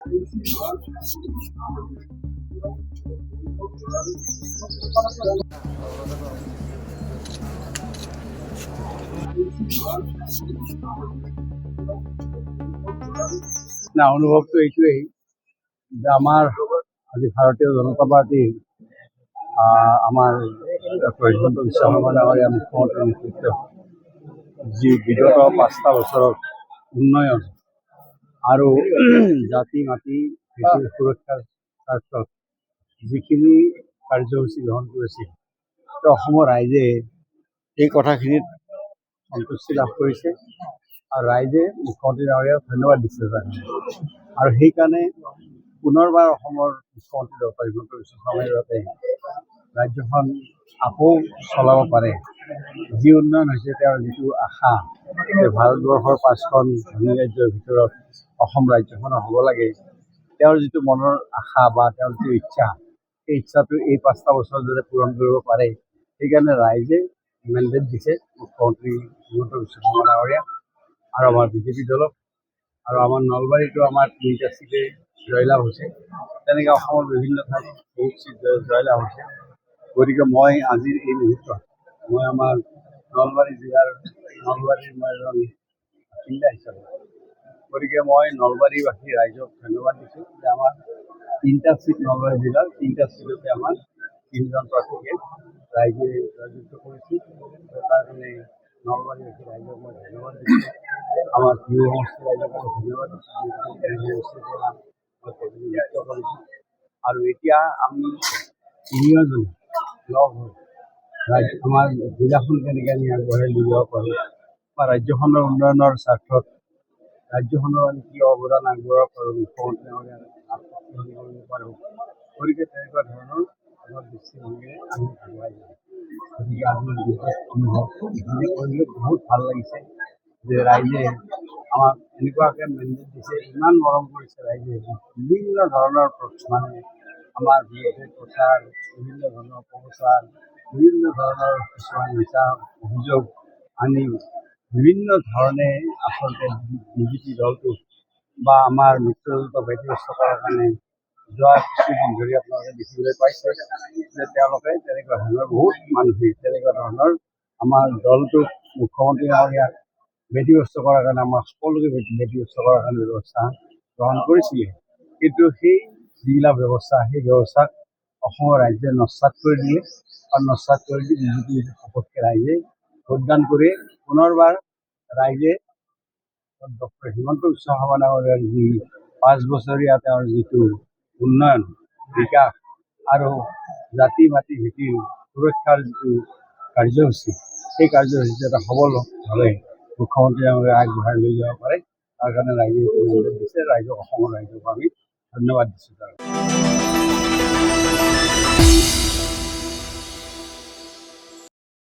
না, অনুভৱ তো এইটোৱেই যে আমাৰ আজি ভাৰতীয় জনতা পাৰ্টি আমাৰ ডক্টৰ হিমন্ত বিশ্ব শৰ্মা ডাঙৰীয়া মুখ্যমন্ত্ৰীৰ নেতৃত্বত যি বিগত 5টা বছৰত উন্নয়ন আৰু জাতি মাটি ভেটিৰ সুৰক্ষাৰ স্বাৰ্থত যিখিনি কাৰ্যসূচী গ্ৰহণ কৰিছিল, অসমৰ ৰাইজে এই কথাখিনিত সন্তুষ্টি লাভ কৰিছে আৰু ৰাইজে মুখ্যমন্ত্ৰী ডাঙৰীয়াক ধন্যবাদ দিছে আৰু সেইকাৰণে পুনৰবাৰ অসমৰ মুখ্যমন্ত্ৰী ডক্টৰ হিমন্ত বিশ্ব শৰ্মাই যাতে ৰাজ্যখন আকৌ চলাব পাৰে, যি উন্নয়ন হৈছে তেওঁৰ যিটো আশা যে ভাৰতবৰ্ষৰ 5খন ধনী ৰাজ্যৰ ভিতৰত অসম ৰাজ্যখনৰ হ'ব লাগে, তেওঁৰ যিটো মনৰ আশা বা তেওঁৰ যিটো ইচ্ছা, সেই ইচ্ছাটো এই 5টা বছৰত যাতে পূৰণ কৰিব পাৰে, সেইকাৰণে ৰাইজে মেণ্ডেট দিছে মুখ্যমন্ত্ৰী হিমন্ত বিশ্ব শৰ্মা ডাঙৰীয়াক আৰু আমাৰ বিজেপি দলক। আৰু আমাৰ নলবাৰীতো আমাৰ 3টা চিটে জয়লাভ হৈছে, তেনেকৈ অসমৰ বিভিন্ন ঠাইত বহুত চিট জয়লাভ হৈছে। গতিকে মই আজিৰ এই মুহূৰ্তত মই আমাৰ নলবাৰী জিলাৰ নলবাৰীৰ মই এজন বাসিন্দা হিচাপে, গতিকে মই নলবাৰীবাসী ৰাইজক ধন্যবাদ দিছোঁ যে আমাৰ 3টা চিট নলবাৰী জিলাৰ 3টা চিটতে আমাৰ 3জন প্ৰাৰ্থীকে ৰাইজে জয়যুক্ত কৰিছিল। তাৰ কাৰণে নলবাৰীবাসী ৰাইজক মই ধন্যবাদ দিছোঁ। আমাৰ প্ৰিয় সমষ্টি ৰাইজক মই ধন্যবাদ দিছোঁ মই প্ৰতিনিধিত্ব কৰিছোঁ। আৰু এতিয়া আমি তিনিওজনে লগ হৈ আমাৰ জিলাখন কেনেকৈ আমি আগবঢ়াই লৈ যাব পাৰোঁ বা ৰাজ্যখনৰ উন্নয়নৰ স্বাৰ্থত ৰাজ্যখনৰ আমি কি অৱদান আগবঢ়াব পাৰোঁ, মুখ্যমন্ত্ৰী কৰিব পাৰোঁ, গতিকে তেনেকুৱা ধৰণৰ আমাৰ দৃষ্টিভংগীৰে আমি আগুৱাই যাওঁ। গতিকে আজি বিশেষ অনুভৱ এইখিনি কৰিলে বহুত ভাল লাগিছে যে ৰাইজে আমাক এনেকুৱাকৈ মেণ্ডেট দিছে, ইমান মৰম কৰিছে ৰাইজে, বিভিন্ন ধৰণৰ মানে আমাৰ বিৰুদ্ধে প্ৰচাৰ, বিভিন্ন ধৰণৰ অপপ্ৰচাৰ, বিভিন্ন ধৰণৰ কিছুমান মিছা অভিযোগ আনি বিভিন্ন ধৰণে আচলতে বিজেপি দলটোক বা আমাৰ মিত্ৰজোঁটক ব্যতিব্যস্ত কৰাৰ কাৰণে যোৱা কিছুদিন ধৰি আপোনালোকে দেখিবলৈ পাইছে যে তেওঁলোকে তেনেকুৱা ধৰণৰ বহুত মানুহে তেনেকুৱা ধৰণৰ আমাৰ দলটোক মুখ্যমন্ত্ৰী ডাঙৰীয়াক ব্যতিব্যস্ত কৰাৰ কাৰণে আমাৰ সকলোকে ব্যতিব্যস্ত কৰাৰ কাৰণে ব্যৱস্থা গ্ৰহণ কৰিছিলে। কিন্তু সেই যিবিলাক ব্যৱস্থা, সেই ব্যৱস্থাক অসমৰ ৰাইজে নস্যাৎ কৰি দিলে আৰু নস্যাৎ কৰি দি বিজেপিৰ সপক্ষে ৰাইজে ভোটদান কৰি পুনৰবাৰ ৰাইজে ডক্টৰ হিমন্ত বিশ্ব শৰ্মা ডাঙৰীয়াৰ যি 5 বছৰীয়া তেওঁৰ যিটো উন্নয়ন বিকাশ আৰু জাতি মাটি ভেটিৰ সুৰক্ষাৰ যিটো কাৰ্যসূচী, সেই কাৰ্যসূচী এটা সবলভাৱে মুখ্যমন্ত্ৰী ডাঙৰীয়াই আগবঢ়াই লৈ যাব পাৰে, তাৰ কাৰণে ৰাইজে মেণ্ডেট দিছে। ৰাইজক অসমৰ ৰাইজক আমি ধন্যবাদ দিছোঁ।